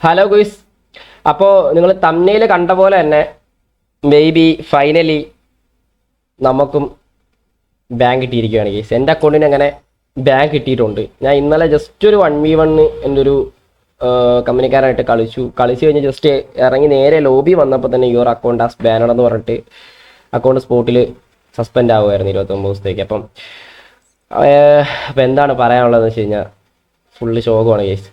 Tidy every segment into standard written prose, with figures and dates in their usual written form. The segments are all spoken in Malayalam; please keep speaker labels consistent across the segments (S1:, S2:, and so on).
S1: Hello guys. അപ്പോൾ നിങ്ങൾ തമ്മിൽ കണ്ട പോലെ തന്നെ മേ ബി ഫൈനലി നമുക്കും ബാങ്ക് കിട്ടിയിരിക്കുകയാണ് ഗീസ്. എൻ്റെ അക്കൗണ്ടിന് അങ്ങനെ ബാങ്ക് കിട്ടിയിട്ടുണ്ട്. ഞാൻ ഇന്നലെ ജസ്റ്റ് ഒരു 1v1 എൻ്റെ ഒരു കമ്പനിക്കാരായിട്ട് കളിച്ചു കഴിഞ്ഞ് ജസ്റ്റ് ഇറങ്ങി നേരെ ലോബി വന്നപ്പോൾ തന്നെ യുവർ അക്കൗണ്ട് ആസ് ബാനഡ് എന്ന് പറഞ്ഞിട്ട് അക്കൗണ്ട് സ്പോട്ടിൽ സസ്പെൻഡ് ആവുമായിരുന്നു 29 ദിവസത്തേക്ക്. അപ്പം എന്താണ് പറയാനുള്ളതെന്ന് വെച്ച് കഴിഞ്ഞാൽ ഫുള്ള് ശോകമാണ് ഗീസ്.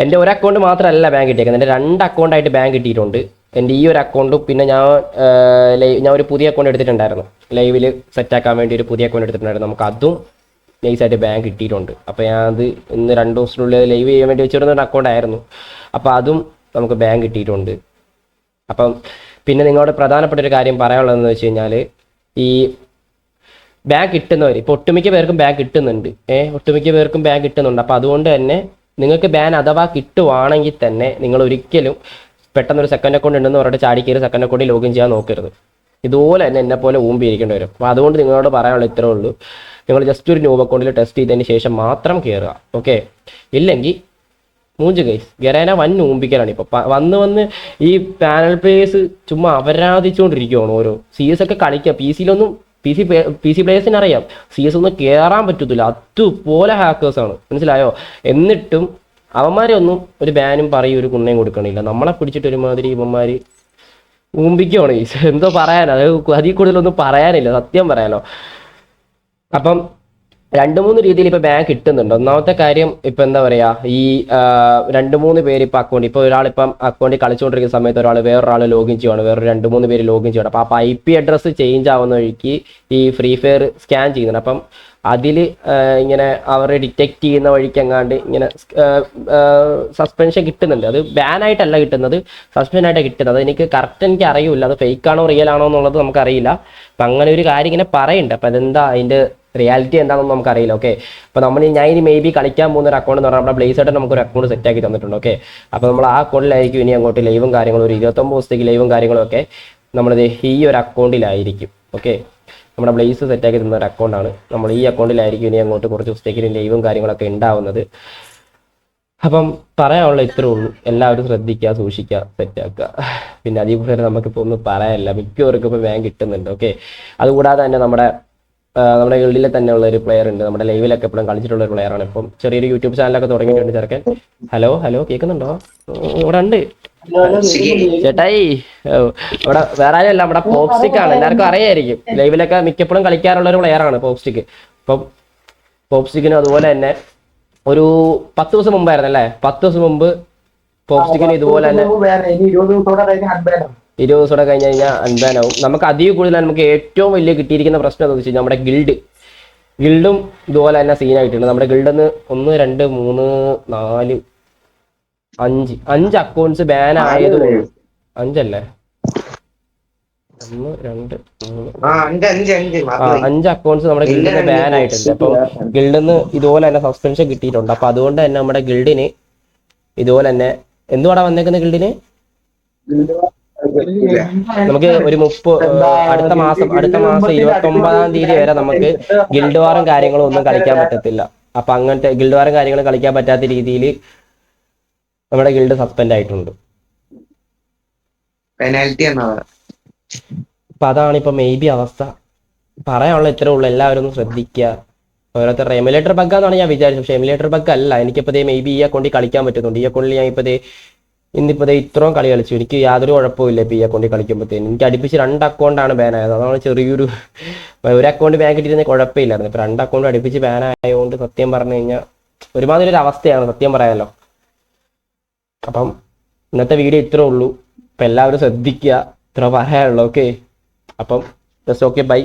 S1: എൻ്റെ ഒരു അക്കൗണ്ട് മാത്രമല്ല ബാങ്ക് കിട്ടിയേക്കുന്നത്, എൻ്റെ 2 അക്കൗണ്ടായിട്ട് ബാങ്ക് കിട്ടിയിട്ടുണ്ട്. എൻ്റെ ഈ ഒരു അക്കൗണ്ടും പിന്നെ ഞാൻ ഒരു പുതിയ അക്കൗണ്ട് എടുത്തിട്ടുണ്ടായിരുന്നു, ലൈവിൽ സെറ്റാക്കാൻ വേണ്ടി ഒരു പുതിയ അക്കൗണ്ട് എടുത്തിട്ടുണ്ടായിരുന്നു. നമുക്ക് അതും നൈസായിട്ട് ബാങ്ക് കിട്ടിയിട്ടുണ്ട്. അപ്പോൾ ഞാൻ അത് ഇന്ന് 2 ദിവസത്തിനുള്ളിൽ ലൈവ് ചെയ്യാൻ വേണ്ടി വെച്ചിരുന്ന ഒരു അക്കൗണ്ട് ആയിരുന്നു. അപ്പോൾ അതും നമുക്ക് ബാങ്ക് കിട്ടിയിട്ടുണ്ട്. അപ്പം പിന്നെ നിങ്ങളോട് പ്രധാനപ്പെട്ട ഒരു കാര്യം പറയാനുള്ളതെന്ന് വെച്ച് കഴിഞ്ഞാൽ, ഈ ബാങ്ക് കിട്ടുന്നവർ ഇപ്പോൾ ഒട്ടുമിക്ക പേർക്കും ബാങ്ക് കിട്ടുന്നുണ്ട്. ഒട്ടുമിക്ക പേർക്കും ബാങ്ക് കിട്ടുന്നുണ്ട്. അപ്പോൾ അതുകൊണ്ട് തന്നെ നിങ്ങൾക്ക് ബാൻ അഥവാ കിട്ടുവാണെങ്കിൽ തന്നെ നിങ്ങൾ ഒരിക്കലും പെട്ടെന്നൊരു സെക്കൻഡ് അക്കൗണ്ട് ഉണ്ടെന്ന് പറഞ്ഞിട്ട് ചാടി കയറി സെക്കൻഡ് അക്കൗണ്ടിൽ ലോഗിൻ ചെയ്യാൻ നോക്കരുത്. ഇതുപോലെ തന്നെ എന്നെ പോലെ ഊമ്പിയിരിക്കേണ്ടി വരും. അപ്പോൾ അതുകൊണ്ട് നിങ്ങളോട് പറയാനുള്ള ഇത്രേ ഉള്ളൂ, നിങ്ങൾ ജസ്റ്റ് ഒരു ന്യൂ അക്കൗണ്ടിൽ ടെസ്റ്റ് ചെയ്തതിന് ശേഷം മാത്രം കയറുക. ഓക്കെ, ഇല്ലെങ്കിൽ മൂഞ്ച് ഗൈസ്. ഗരേന വൻ ഊമ്പിക്കലാണ്. ഇപ്പോൾ വന്ന് ഈ പാനൽ പ്ലേയേഴ്സ് ചുമ്മാ അപരാധിച്ചുകൊണ്ടിരിക്കുകയാണ്. ഓരോ CS ഒക്കെ കളിക്കുക. പി സി പ്ലേയേഴ്സിന് അറിയാം CS ഒന്നും കയറാൻ പറ്റത്തില്ല, അതുപോലെ ഹാക്കേഴ്സാണ്, മനസ്സിലായോ? എന്നിട്ടും അവന്മാരെ ഒന്നും ഒരു ബാനും പറയും ഒരു കുണ്ണയും കൊടുക്കണില്ല. നമ്മളെ പിടിച്ചിട്ട് ഒരുമാതിരി ഇവന്മാർ ഊമ്പിക്കുകയാണ്. എന്തോ പറയാനോ, അതിൽ കൂടുതലൊന്നും പറയാനില്ല, സത്യം പറയാലോ. അപ്പം 2-3 രീതിയിൽ ഇപ്പോൾ ബാങ്ക് കിട്ടുന്നുണ്ട്. ഒന്നാമത്തെ കാര്യം ഇപ്പം എന്താ പറയുക, ഈ 2-3 പേര് ഇപ്പം അക്കൗണ്ട്, ഇപ്പോൾ ഒരാളിപ്പം അക്കൗണ്ടിൽ കളിച്ചുകൊണ്ടിരിക്കുന്ന സമയത്ത് വേറൊരാൾ ലോഗിൻ ചെയ്യുകയാണ്, വേറെ 2-3 പേര് ലോഗിൻ ചെയ്യണം. അപ്പോൾ IP അഡ്രസ്സ് ചേഞ്ച് ആവുന്ന വഴിക്ക് ഈ ഫ്രീ ഫയർ സ്കാൻ ചെയ്യുന്നുണ്ട്. അപ്പം അതിൽ ഇങ്ങനെ അവരെ ഡിറ്റക്റ്റ് ചെയ്യുന്ന വഴിക്ക് എങ്ങാണ്ട് ഇങ്ങനെ സസ്പെൻഷൻ കിട്ടുന്നുണ്ട്. അത് ബാനായിട്ടല്ല കിട്ടുന്നത്, സസ്പെൻഷനായിട്ടാണ് കിട്ടുന്നത്. എനിക്ക് അറിയില്ല അത് ഫേക്ക് ആണോ റിയൽ ആണോ എന്നുള്ളത് നമുക്കറിയില്ല. അപ്പം അങ്ങനെ ഒരു കാര്യം ഇങ്ങനെ പറയുന്നുണ്ട്. അപ്പം അതെന്താ അതിൻ്റെ റിയാലിറ്റി എന്താണെന്ന് നമുക്കറിയില്ല. ഓക്കെ, അപ്പോൾ ഞാൻ ഇനി മേ ബി കളിക്കാൻ പോകുന്ന ഒരു അക്കൗണ്ട് എന്ന് പറഞ്ഞാൽ നമ്മുടെ ബ്ലേസേർട്ട് നമുക്കൊരു അക്കൗണ്ട് സെറ്റാക്കി തന്നിട്ടുണ്ട്. ഓക്കെ, അപ്പോൾ നമ്മൾ ആ അക്കൗണ്ടിലായിരിക്കും ഇനി അങ്ങോട്ട് ലൈവും കാര്യങ്ങളും, ഒരു 29 ദിവസത്തേക്ക് ലൈവും കാര്യങ്ങളും ഒക്കെ നമ്മളിത് ഈ ഒരു അക്കൗണ്ടിലായിരിക്കും. ഓക്കെ, നമ്മുടെ ബ്ലേസ് സെറ്റാക്കി തന്ന ഒരു അക്കൗണ്ടാണ്. നമ്മൾ ഈ അക്കൗണ്ടിലായിരിക്കും ഇനി അങ്ങോട്ട് കുറച്ച് ദിവസത്തേക്ക് ലൈവും കാര്യങ്ങളൊക്കെ ഉണ്ടാവുന്നത്. അപ്പം പറയാനുള്ള ഇത്രേ ഉള്ളൂ. എല്ലാവരും ശ്രദ്ധിക്കുക, സൂക്ഷിക്കുക, സെറ്റാക്കുക. പിന്നെ അതിൽ കൂടുതൽ നമുക്കിപ്പോൾ ഒന്നും പറയാനില്ല. മിക്കവർക്കും ഇപ്പോൾ ബാങ്ക് കിട്ടുന്നുണ്ട്. ഓക്കെ, അതുകൂടാതെ തന്നെ നമ്മുടെ ഗിൽഡിലെ തന്നെ ഉള്ള ഒരു പ്ലെയർ ഉണ്ട്, നമ്മുടെ ലൈവിലൊക്കെ എപ്പോഴും കളിച്ചിട്ടുള്ള ഒരു പ്ലെയറാണ്. ഇപ്പം ചെറിയൊരു യൂട്യൂബ് ചാനലൊക്കെ തുടങ്ങിയിട്ടുണ്ട് ചെറുക്കൻ. ഹലോ കേൾക്കുന്നുണ്ടോ? ഇവിടെ ഉണ്ട് ചേട്ടായി. ഇവിടെ വേറെ ആരും അല്ല, നമ്മുടെ പോപ്സ്റ്റിക് ആണ്. എല്ലാവർക്കും അറിയായിരിക്കും, ലൈവിലൊക്കെ മിക്കപ്പോഴും കളിക്കാറുള്ള ഒരു പ്ലെയറാണ് പോപ്സ്റ്റിക്. അപ്പം പോപ്സ്റ്റിക്കിനും അതുപോലെ തന്നെ ഒരു 10 ദിവസം മുമ്പായിരുന്നു അല്ലേ, 10 ദിവസം മുമ്പ് പോപ്സ്റ്റിക്കിന് ഇതുപോലെ തന്നെ 20 ദിവസം കഴിഞ്ഞ് കഴിഞ്ഞാൽ അൻബാനാവും. നമുക്ക് അതിൽ കൂടുതൽ നമുക്ക് ഏറ്റവും വലിയ കിട്ടിയിരിക്കുന്ന പ്രശ്നം എന്താണെന്ന് വെച്ച് കഴിഞ്ഞാൽ നമ്മുടെ ഗിൽഡും ഇതുപോലെ തന്നെ സീനായിട്ടുണ്ട്. നമ്മുടെ ഗിൽഡിന്ന് 1 2 3 4 5 അക്കൗണ്ട്സ് ബാൻ ആയതുള്ളൂ. 5 അല്ലേ, 1 2 3 5 അക്കൗണ്ട്സ് നമ്മുടെ ഗിൽഡിന് ബാൻ ആയിട്ടുണ്ട്. അപ്പം ഗിൽഡിന്ന് ഇതുപോലെ തന്നെ സസ്പെൻഷൻ കിട്ടിയിട്ടുണ്ട്. അപ്പൊ അതുകൊണ്ട് തന്നെ നമ്മുടെ ഗിൽഡിന് ഇതുപോലെ തന്നെ എന്തുവാടാ വന്നേക്കുന്ന ഗിൽഡിന് നമുക്ക് ഒരു അടുത്ത മാസം 29-ാം തീയതി വരെ നമുക്ക് ഗിൽഡ് വാറും കാര്യങ്ങളും ഒന്നും കളിക്കാൻ പറ്റത്തില്ല. അപ്പൊ അങ്ങനത്തെ ഗിൽഡ് വാറും കാര്യങ്ങളും കളിക്കാൻ പറ്റാത്ത രീതിയിൽ നമ്മുടെ ഗിൽഡ് സസ്പെൻഡ് ആയിട്ടുണ്ട്. അപ്പൊ അതാണ് ഇപ്പൊ മേ ബി അവസ്ഥ. പറയാനുള്ള ഇത്രേ ഉള്ളൂ. എല്ലാവരും ഒന്ന് ശ്രദ്ധിക്കുക. ഓരോരുത്തരുടെ എമുലേറ്റർ ബഗ്ഗാന്നാണ് ഞാൻ വിചാരിച്ചത്, പക്ഷെ എമുലേറ്റർ ബഗ് അല്ല. എനിക്കിപ്പോ മേ ബി ഈ അക്കൗണ്ടിൽ കളിക്കാൻ പറ്റുന്നുണ്ട്. ഈ അക്കൗണ്ടിൽ ഞാൻ ഇന്നിപ്പോ ഇത്രയും കളി കളിച്ചു, എനിക്ക് യാതൊരു കുഴപ്പമില്ല. ഇപ്പൊ ഈ അക്കൗണ്ടിൽ കളിക്കുമ്പോഴത്തേനും എനിക്ക് അടുപ്പിച്ച് 2 അക്കൗണ്ടാണ് ബാൻ ആയത്. അതാണ് ചെറിയൊരു ഒരു അക്കൗണ്ട് ബാൻ കിട്ടിയിരുന്ന കുഴപ്പമില്ലായിരുന്നു. ഇപ്പൊ 2 അക്കൗണ്ട് അടുപ്പിച്ച് ബാൻ ആയതുകൊണ്ട് സത്യം പറഞ്ഞു കഴിഞ്ഞാൽ ഒരുമാതിരി ഒരു അവസ്ഥയാണ്, സത്യം പറയാമല്ലോ. അപ്പം ഇന്നത്തെ വീഡിയോ ഇത്രേ ഉള്ളൂ. അപ്പം എല്ലാവരും ശ്രദ്ധിക്കുക, ഇത്ര പറയാനുള്ളൂ. ഓക്കെ, അപ്പം ജസ്റ്റ് ഓക്കെ, ബൈ.